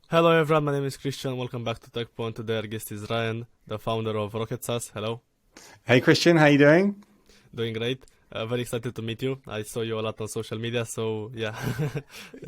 Hello everyone, my name is Christian. Welcome back to Tekpon. Today our guest is Ryan, the founder of Rocket SaaS. Hello, Hey Christian, how you doing? doing great. Very excited to meet you. I saw you a lot on social media, so yeah,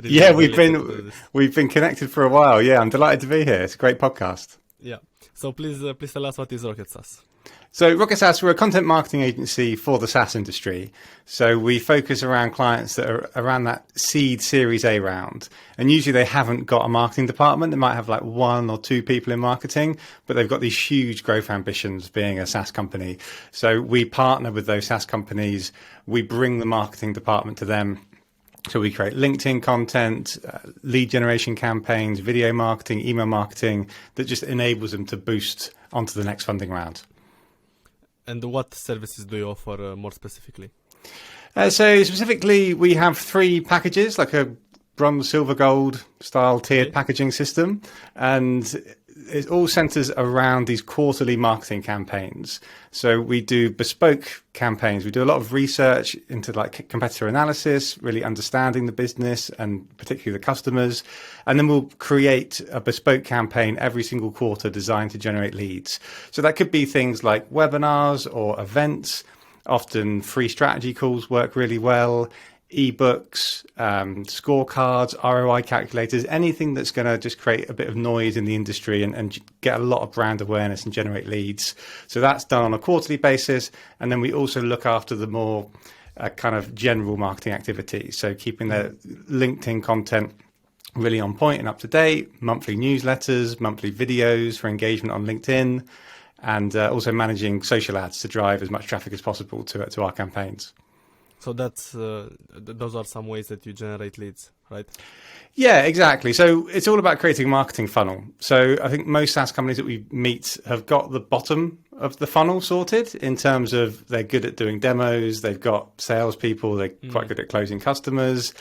Yeah, really excited to do this. we've been connected for a while. Yeah, I'm delighted to be here. It's a great podcast. Yeah. So please tell us what is Rocket SaaS. So Rocket SaaS, we're a content marketing agency for the SaaS industry. So we focus around clients that are around that seed Series A round. And usually they haven't got a marketing department. They might have like one or two people in marketing, but they've got these huge growth ambitions being a SaaS company. So we partner with those SaaS companies. We bring the marketing department to them. So we create LinkedIn content, lead generation campaigns, video marketing, email marketing that just enables them to boost onto the next funding round. And what services do you offer more specifically? So specifically, we have three packages, like a bronze, silver, gold style tiered Okay. packaging system. And it all centers around these quarterly marketing campaigns. So we do bespoke campaigns. We do a lot of research into like competitor analysis, really understanding the business and particularly the customers. And then we'll create a bespoke campaign every single quarter designed to generate leads. So that could be things like webinars or events. Often free strategy calls work really well, ebooks, scorecards, ROI calculators, anything that's going to just create a bit of noise in the industry and get a lot of brand awareness and generate leads. So that's done on a quarterly basis. And then we also look after the more kind of general marketing activities. So keeping the LinkedIn content really on point and up to date, monthly newsletters, monthly videos for engagement on LinkedIn, and also managing social ads to drive as much traffic as possible to our campaigns. So that's those are some ways that you generate leads, right? Yeah, exactly. So it's all about creating a marketing funnel. So I think most SaaS companies that we meet have got the bottom of the funnel sorted in terms of they're good at doing demos, they've got salespeople, they're quite good at closing customers.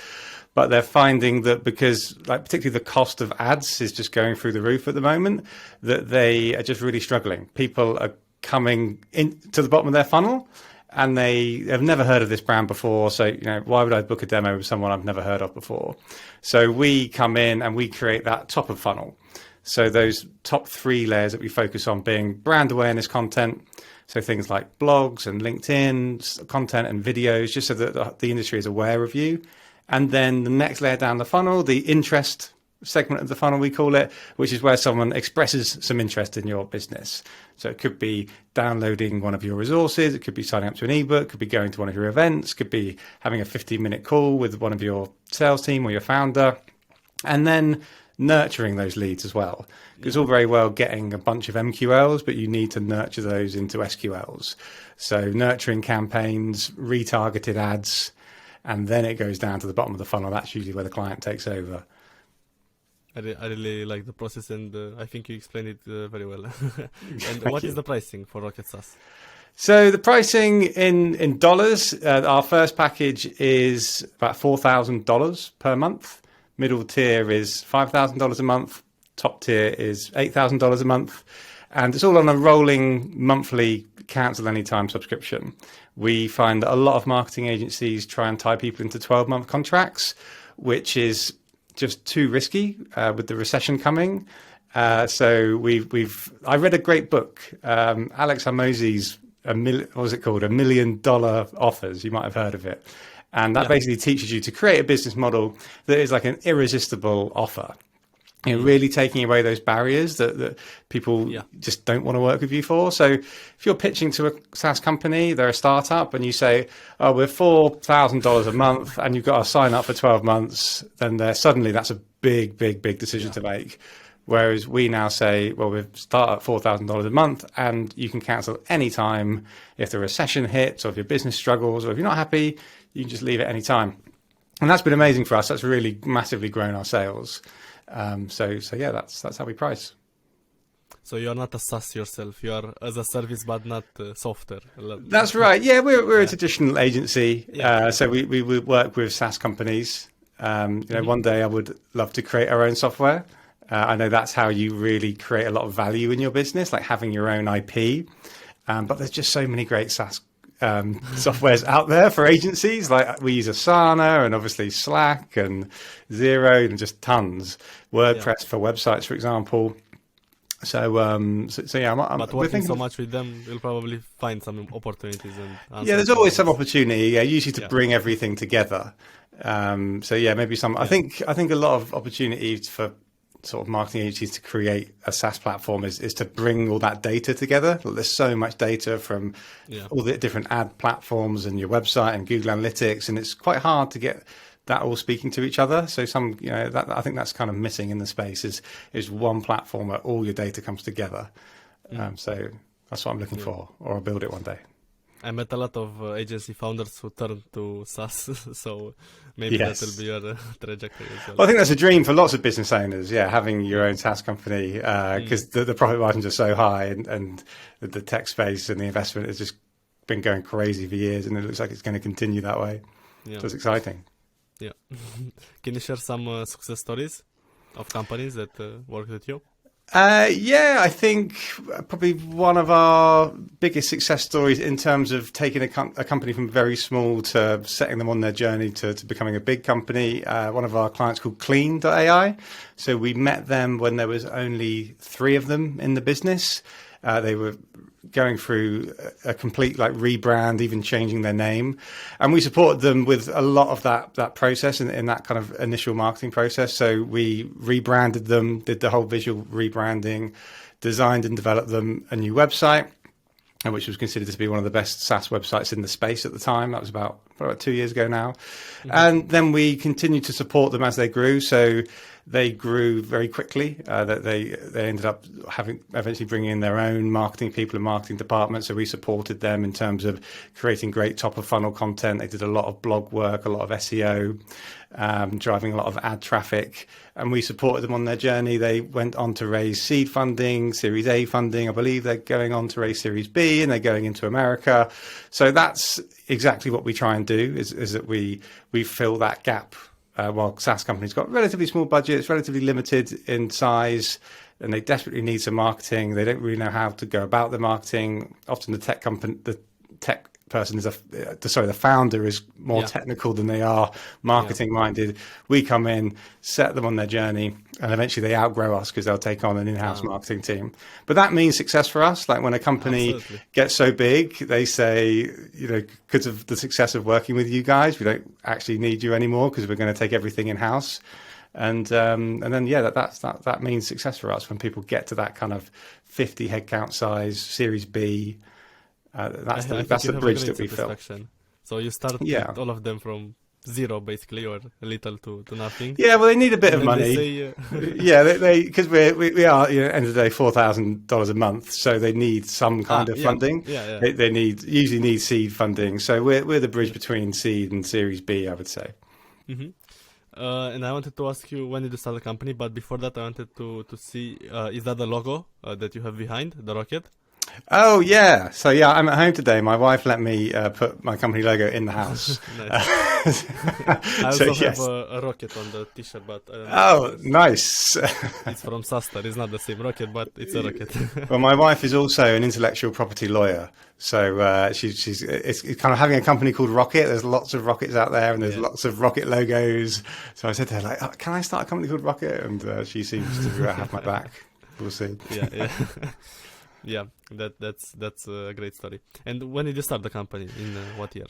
But they're finding that because, like, particularly the cost of ads is just going through the roof at the moment, that they are just really struggling. People are coming in to the bottom of their funnel and they have never heard of this brand before. So, why would I book a demo with someone I've never heard of before? So we come in and we create that top of funnel. So those top three layers that we focus on being brand awareness content. So things like blogs and LinkedIn content and videos, just so that the industry is aware of you. And then the next layer down the funnel, the interest segment of the funnel, we call it, which is where someone expresses some interest in your business. So it could be downloading one of your resources. It could be signing up to an ebook, could be going to one of your events, could be having a 15-minute call with one of your sales team or your founder, and then nurturing those leads as well. It's all very well getting a bunch of MQLs, but you need to nurture those into SQLs. So nurturing campaigns, retargeted ads, and then it goes down to the bottom of the funnel. That's usually where the client takes over. I really like the process, and I think you explained it very well. And Thank what is you. the pricing for Rocket SaaS? So the pricing in dollars, our first package is about $4,000 per month. Middle tier is $5,000 a month. Top tier is $8,000 a month. And it's all on a rolling monthly cancel anytime subscription. We find that a lot of marketing agencies try and tie people into 12-month contracts, which is just too risky with the recession coming. I read a great book, Alex Hormozi's, what was it called? $1 Million Offers. You might have heard of it. And that Yeah. basically teaches you to create a business model that is like an irresistible offer. Really taking away those barriers that people just don't want to work with you for. So if you're pitching to a SaaS company, they're a startup, and you say, oh, we're $4,000 a month and you've got to sign up for 12 months, then suddenly that's a big decision to make. Whereas we now say, well, we start at $4,000 a month and you can cancel anytime if the recession hits or if your business struggles or if you're not happy, you can just leave at any time. And that's been amazing for us. That's really massively grown our sales. So yeah, that's how we price. So you're not a SaaS yourself. You are as a service, but not software. That's right. Yeah, we're a traditional agency. Yeah. So we work with SaaS companies. One day I would love to create our own software. I know that's how you really create a lot of value in your business, like having your own IP. But there's just so many great SaaS softwares out there for agencies. Like we use Asana and obviously Slack and Zero and just tons. WordPress for websites, for example. So yeah, but working so much with them, you'll probably find some opportunities. And yeah, there's always some opportunity. Yeah, usually to bring everything together. So yeah, maybe some. I think a lot of opportunities for sort of marketing agencies to create a SaaS platform is to bring all that data together. There's so much data from all the different ad platforms and your website and Google Analytics, and it's quite hard to get that all speaking to each other. So I think that's kind of missing in the space is one platform where all your data comes together. So that's what I'm looking for, or I'll build it one day. I met a lot of agency founders who turned to SaaS, so maybe that will be your trajectory as well. Well, I think that's a dream for lots of business owners, having your own SaaS company, because the profit margins are so high, and the tech space and the investment has just been going crazy for years, and it looks like it's going to continue that way. So it's exciting. Yeah. Can you share some success stories of companies that worked with you? I think probably one of our biggest success stories in terms of taking a company from very small to setting them on their journey to becoming a big company. One of our clients called Clean.ai. So we met them when there was only 3 of them in the business. They were going through a complete rebrand, even changing their name. And we supported them with a lot of that process in that kind of initial marketing process. So we rebranded them, did the whole visual rebranding, designed and developed them a new website, which was considered to be one of the best SaaS websites in the space at the time. That was about 2 years ago now. And then we continued to support them as they grew. So they grew very quickly. That they ended up eventually bringing in their own marketing people and marketing departments. So we supported them in terms of creating great top of funnel content. They did a lot of blog work, a lot of SEO, driving a lot of ad traffic, and we supported them on their journey. They went on to raise seed funding, Series A funding. I believe they're going on to raise Series B, and they're going into America. So that's exactly what we try and do, is that we fill that gap. While SaaS companies got relatively small budgets, relatively limited in size, and they desperately need some marketing. They don't really know how to go about the marketing. Often the tech person the founder is more technical than they are marketing minded. We come in, set them on their journey, and eventually they outgrow us because they'll take on an in-house marketing team. But that means success for us. Like when a company gets so big, they say, because of the success of working with you guys, we don't actually need you anymore because we're going to take everything in-house. And then that means success for us when people get to that kind of 50 headcount size, Series B. That's the bridge that we fill. So you start all of them from zero, basically, or a little to nothing. Yeah, well, they need a bit of money. Because we are, end of the day, $4,000 a month, so they need some kind of funding. They usually need seed funding. So we're the bridge between seed and Series B, I would say. Mm-hmm. And I wanted to ask you, when did you start the company? But before that, I wanted to see, is that the logo that you have behind, the rocket? Oh, yeah. So, I'm at home today. My wife let me put my company logo in the house. I also have a rocket on the t-shirt, but I don't know. Oh, nice. It's from Sastar. It's not the same rocket, but it's a rocket. Well, my wife is also an intellectual property lawyer. So it's kind of having a company called Rocket. There's lots of rockets out there, and there's lots of rocket logos. So I said to her, can I start a company called Rocket? And she seems to have my back. We'll see. Yeah, that's a great story. And when did you start the company? In what year?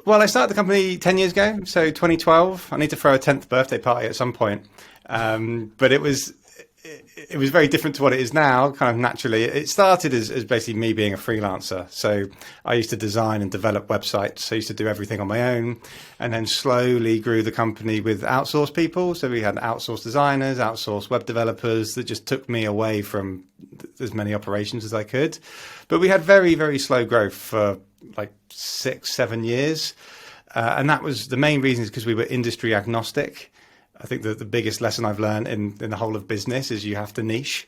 Well, I started the company 10 years ago, so 2012. I need to throw a 10th birthday party at some point. But it was very different to what it is now, kind of naturally. It started as basically me being a freelancer. So I used to design and develop websites. I used to do everything on my own, and then slowly grew the company with outsourced people. So we had outsourced designers, outsourced web developers that just took me away from as many operations as I could. But we had very, very slow growth for like 6-7 years. And that was the main reason is because we were industry agnostic. I think that the biggest lesson I've learned in the whole of business is you have to niche.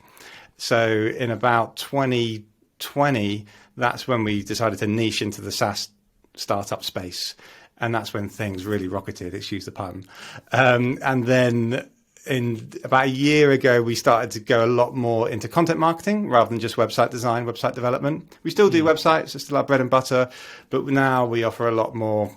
So in about 2020, that's when we decided to niche into the SaaS startup space. And that's when things really rocketed, excuse the pun. And then about a year ago, we started to go a lot more into content marketing rather than just website design, website development. We still do websites, it's still our bread and butter, but now we offer a lot more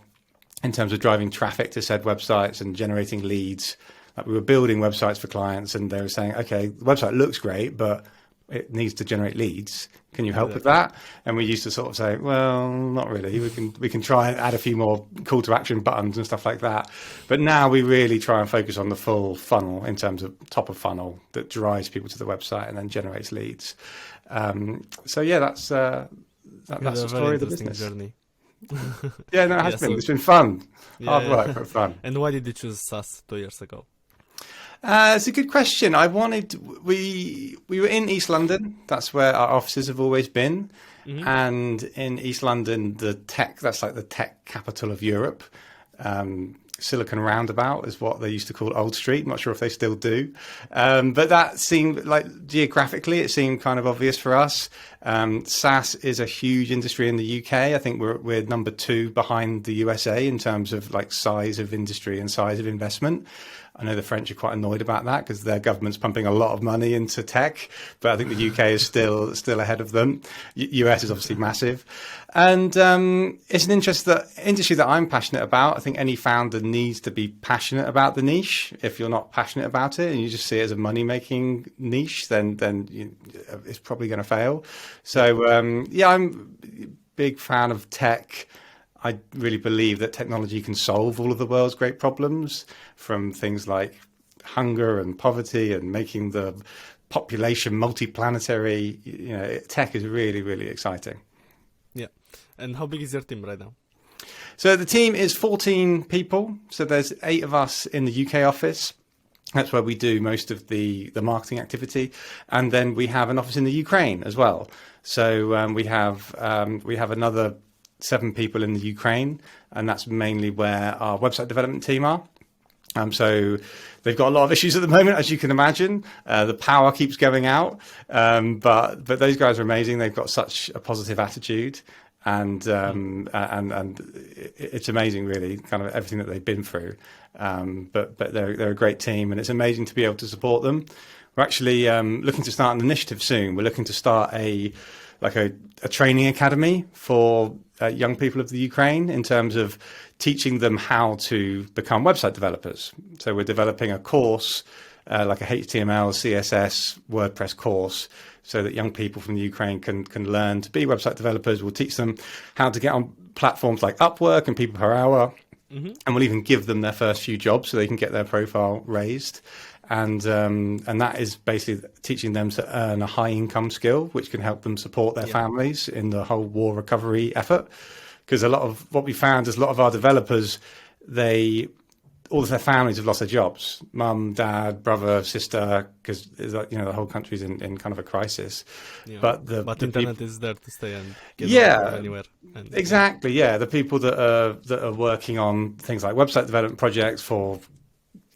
in terms of driving traffic to said websites and generating leads. Like we were building websites for clients and they were saying, okay, the website looks great, but it needs to generate leads. Can you help with that? And we used to sort of say, well, not really. We can try and add a few more call to action buttons and stuff like that. But now we really try and focus on the full funnel in terms of top of funnel that drives people to the website and then generates leads. So yeah, that's the story of the business. Journey. Yeah, no, it has been. It's been fun. Hard work, but fun. And why did you choose SaaS 2 years ago? It's a good question. We were in East London. That's where our offices have always been. And in East London, that's like the tech capital of Europe. Silicon Roundabout is what they used to call Old Street. I'm not sure if they still do. But that seemed like geographically, it seemed kind of obvious for us. SaaS is a huge industry in the UK. I think we're number 2 behind the USA in terms of like size of industry and size of investment. I know the French are quite annoyed about that because their government's pumping a lot of money into tech, but I think the UK is still ahead of them. US is obviously massive. And it's an industry that I'm passionate about. I think any founder needs to be passionate about the niche. If you're not passionate about it and you just see it as a money-making niche, then it's probably going to fail. So, I'm a big fan of tech. I really believe that technology can solve all of the world's great problems, from things like hunger and poverty and making the population multiplanetary. Tech is really, really exciting. Yeah. And how big is your team right now? So the team is 14 people. So there's 8 of us in the UK office. That's where we do most of the marketing activity. And then we have an office in the Ukraine as well. So we have another 7 people in the Ukraine, and that's mainly where our website development team are. So they've got a lot of issues at the moment, as you can imagine. The power keeps going out, but those guys are amazing. They've got such a positive attitude, and it's amazing, really, kind of everything that they've been through. But they're a great team, and it's amazing to be able to support them. We're actually looking to start an initiative soon. We're looking to start a training academy for young people of the Ukraine in terms of teaching them how to become website developers. So we're developing a course, like a HTML, CSS, WordPress course, so that young people from the Ukraine can learn to be website developers. We'll teach them how to get on platforms like Upwork and People Per Hour, and we'll even give them their first few jobs so they can get their profile raised. And that is basically teaching them to earn a high income skill, which can help them support their families in the whole war recovery effort. Because a lot of what we found is a lot of our developers, all of their families have lost their jobs, mum, dad, brother, sister, because the whole country's in kind of a crisis. Yeah. But internet is there to stay and get anywhere. Exactly. Yeah, the people that are working on things like website development projects for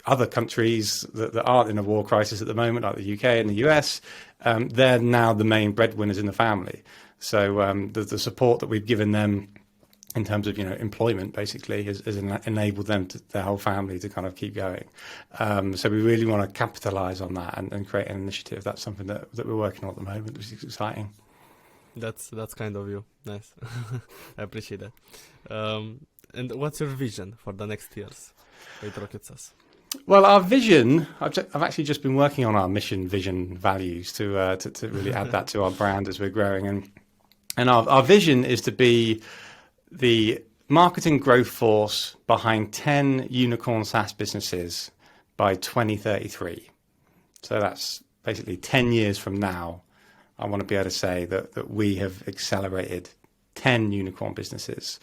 other countries that aren't in a war crisis at the moment, like the UK and the US, they're now the main breadwinners in the family. So the support that we've given them in terms of employment basically has enabled them their whole family to kind of keep going. So we really want to capitalize on that and create an initiative. That's something that we're working on at the moment, which is exciting. That's kind of you. Nice. I appreciate that. And what's your vision for the next years with Rocket SaaS? Well, our vision, I've actually just been working on our mission, vision, values to really add that to our brand as we're growing. And our vision is to be the marketing growth force behind 10 unicorn SaaS businesses by 2033. So that's basically 10 years from now. I want to be able to say that we have accelerated 10 unicorn businesses.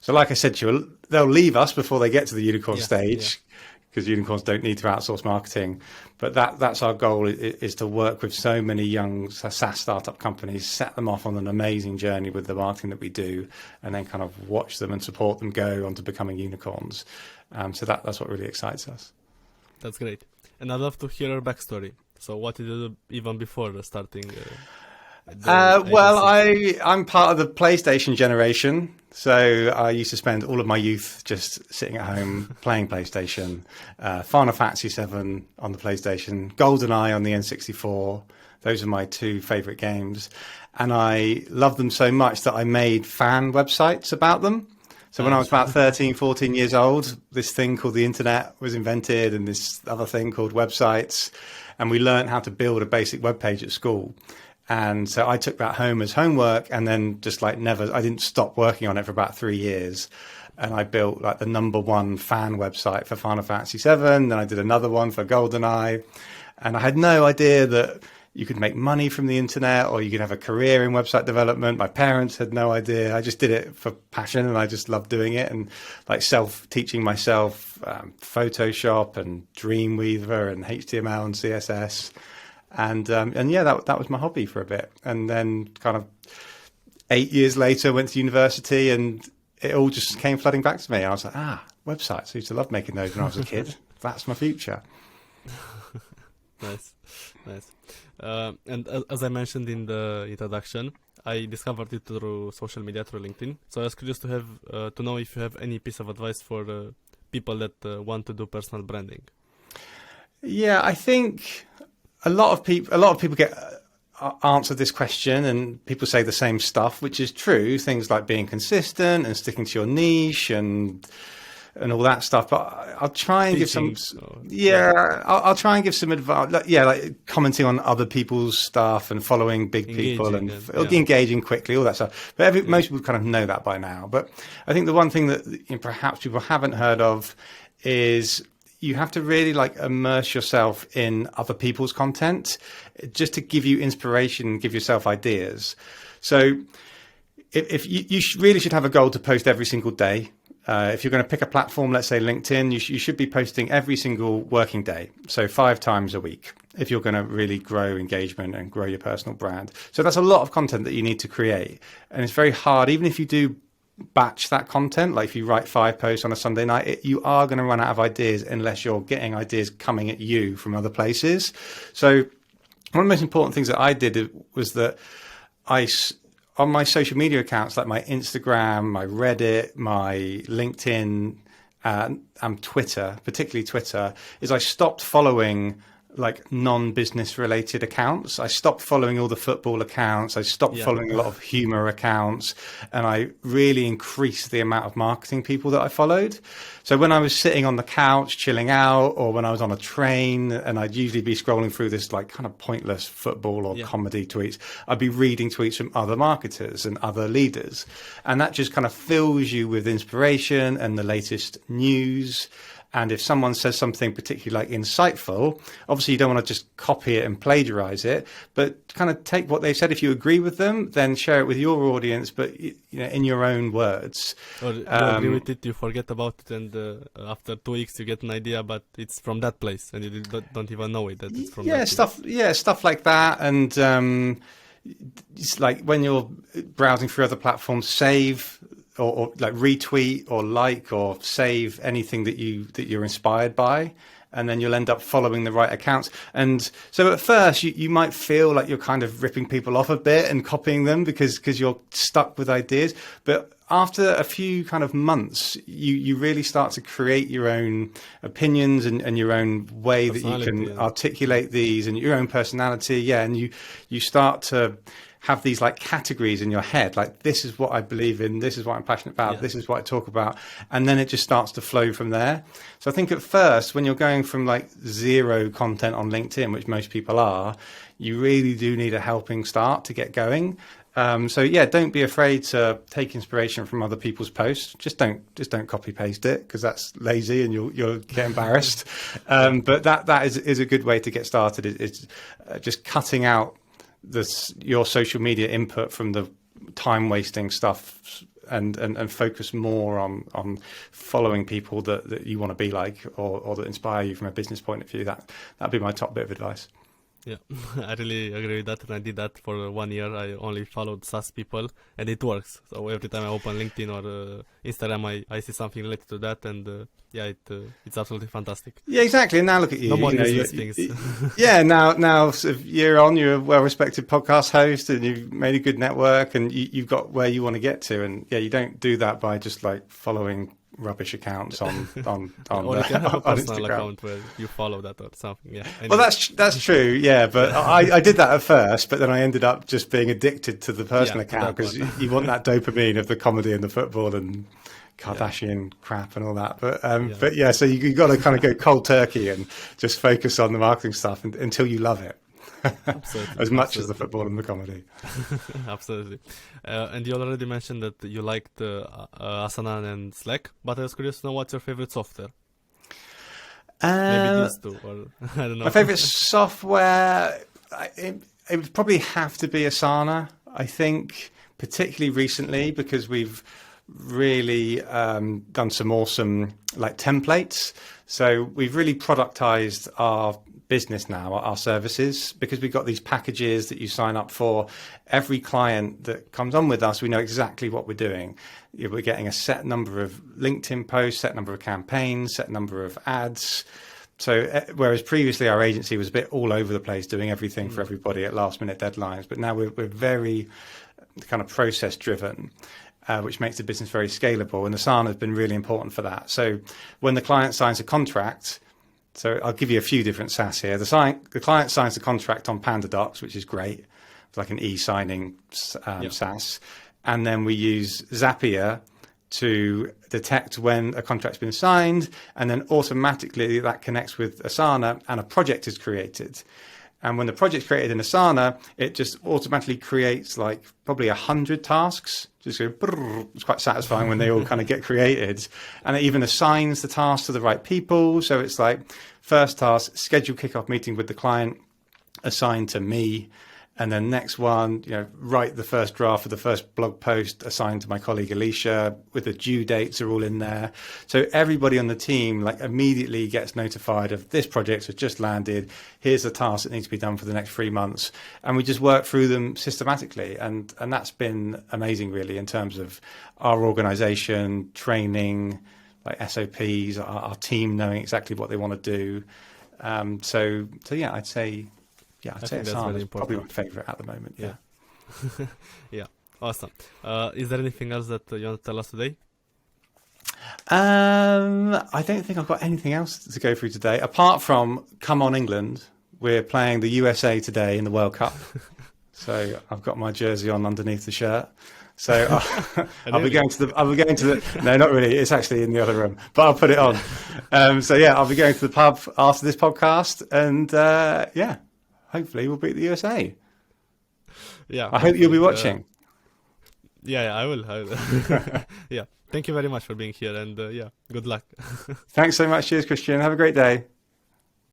So like I said to you, they'll leave us before they get to the unicorn stage. Because unicorns don't need to outsource marketing. But that's our goal, is to work with so many young SaaS startup companies, set them off on an amazing journey with the marketing that we do, and then kind of watch them and support them go on to becoming unicorns. So that's what really excites us. That's great. And I'd love to hear your backstory. So what did you do even before starting? Well, agency? I'm part of the PlayStation generation. So I used to spend all of my youth just sitting at home playing PlayStation, Final Fantasy 7 on the PlayStation, GoldenEye on the N64. Those are my two favorite games. And I loved them so much that I made fan websites about them. So when I was about 13, 14 years old, this thing called the internet was invented and this other thing called websites. And we learned how to build a basic web page at school. And so I took that home as homework and then just like never, I didn't stop working on it for about 3 years. And I built like the #1 fan website for Final Fantasy 7. Then I did another one for GoldenEye. And I had no idea that you could make money from the internet or you could have a career in website development. My parents had no idea. I just did it for passion and I just loved doing it and like self-teaching myself Photoshop and Dreamweaver and HTML and CSS. And yeah, that was my hobby for a bit. And then kind of 8 years later, went to university and it all just came flooding back to me. And I was like, websites. I used to love making those when I was a kid. That's my future. Nice, nice. And as I mentioned in the introduction, I discovered it through social media, through LinkedIn. So I was curious to have to know if you have any piece of advice for people that want to do personal branding. Yeah, I think a lot of people get answer this question, and people say the same stuff, which is true. Things like being consistent and sticking to your niche and all that stuff, but I'll try and give some. I'll try and give some advice. Like commenting on other people's stuff and following big people and engaging quickly, all that stuff. But most people kind of know that by now. But I think the one thing that perhaps people haven't heard of is you have to really like immerse yourself in other people's content, just to give you inspiration, give yourself ideas. So if you really should have a goal to post every single day. If you're going to pick a platform, let's say LinkedIn, you should be posting every single working day. So 5 times a week, if you're going to really grow engagement and grow your personal brand. So that's a lot of content that you need to create. And it's very hard, even if you do batch that content, like if you write 5 posts on a Sunday night, you are going to run out of ideas unless you're getting ideas coming at you from other places. So one of the most important things that I did was that on my social media accounts, like my Instagram, my Reddit, my LinkedIn, and Twitter, particularly Twitter, is I stopped following like non-business related accounts. I stopped following all the football accounts. I stopped following a lot of humor accounts, and I really increased the amount of marketing people that I followed. So when I was sitting on the couch chilling out, or when I was on a train, and I'd usually be scrolling through this like kind of pointless football or comedy tweets, I'd be reading tweets from other marketers and other leaders. And that just kind of fills you with inspiration and the latest news. And if someone says something particularly like insightful, obviously you don't want to just copy it and plagiarize it, but kind of take what they said. If you agree with them, then share it with your audience, but in your own words. Or you agree with it, you forget about it, and after 2 weeks you get an idea, but it's from that place, and you don't even know it that it's from that place. Stuff like that. And it's like when you're browsing through other platforms, save or like retweet or like or save anything that you're inspired by, and then you'll end up following the right accounts. And so at first you might feel like you're kind of ripping people off a bit and copying them because you're stuck with ideas. But after a few kind of months, you really start to create your own opinions and your own way that you can articulate these, and your own personality. Yeah. And you start to have these like categories in your head, like this is what I believe in, this is what I'm passionate about, this is what I talk about, and then it just starts to flow from there. So I think at first, when you're going from like 0 content on LinkedIn, which most people are, you really do need a helping start to get going. So yeah, don't be afraid to take inspiration from other people's posts. Just don't copy paste it, because that's lazy and you'll get embarrassed. But that is a good way to get started. It's just cutting out your social media input from the time wasting stuff, and focus more on following people that you want to be like, or that inspire you from a business point of view. That'd be my top bit of advice. Yeah, I really agree with that, and I did that for 1 year. I only followed SaaS people, and it works. So every time I open LinkedIn or Instagram, I see something related to that, and it's absolutely fantastic. Yeah, exactly. And now look at you. No more You know, useless things. yeah. Now, sort of year on, you're a well-respected podcast host, and you've made a good network, and you've got where you want to get to. And yeah, you don't do that by just like following rubbish accounts on Or you can have a on personal Instagram. account where you follow that or something. Yeah. Well, Anyway. that's true, yeah. But I did that at first, but then I ended up just being addicted to the personal Yeah, account that because one. you want that dopamine of the comedy and the football and Kardashian crap and all that. But yeah, so you got to kind of go cold turkey and just focus on the marketing stuff until you love it. Absolutely. As much as Absolutely. the football and the comedy. Absolutely. And you already mentioned that you liked Asana and Slack, but I was curious to know what's your favorite software. Maybe these two, or I don't know. My favorite software, it would probably have to be Asana. I think particularly recently because we've really done some awesome like templates. So we've really productized our business now, our services, because we've got these packages that you sign up for. Every client that comes on with us, we know exactly what we're doing. We're getting a set number of LinkedIn posts, set number of campaigns, set number of ads. So whereas previously our agency was a bit all over the place doing everything for everybody at last minute deadlines, but now we're very kind of process driven. Which makes the business very scalable, and Asana has been really important for that. So when the client signs a contract, so I'll give you a few different SaaS here. The client signs the contract on PandaDocs, which is great. It's like an e-signing SaaS. And then we use Zapier to detect when a contract's been signed, and then automatically that connects with Asana and a project is created. And when the project's created in Asana, it just automatically creates like probably 100 tasks. Just go, brrr. It's quite satisfying when they all kind of get created. And it even assigns the task to the right people. So it's like first task, schedule kickoff meeting with the client, assigned to me. And then next one, write the first draft for the first blog post assigned to my colleague Alicia, with the due dates are all in there. So everybody on the team like immediately gets notified of this project has just landed. Here's the task that needs to be done for the next 3 months. And we just work through them systematically. And that's been amazing really in terms of our organization, training, like SOPs, our team knowing exactly what they want to do. So yeah, I'd say Asana is probably my favorite at the moment. Yeah. Yeah. Awesome. Is there anything else that you want to tell us today? I don't think I've got anything else to go through today, apart from come on England. We're playing the USA today in the World Cup. So I've got my jersey on underneath the shirt. So I'll be going to the, no, not really. It's actually in the other room, but I'll put it on. So yeah, I'll be going to the pub after this podcast and hopefully we'll beat the USA. Yeah. I hope you'll be watching. Yeah, I will. Yeah. Thank you very much for being here, and good luck. Thanks so much. Cheers, Christian. Have a great day.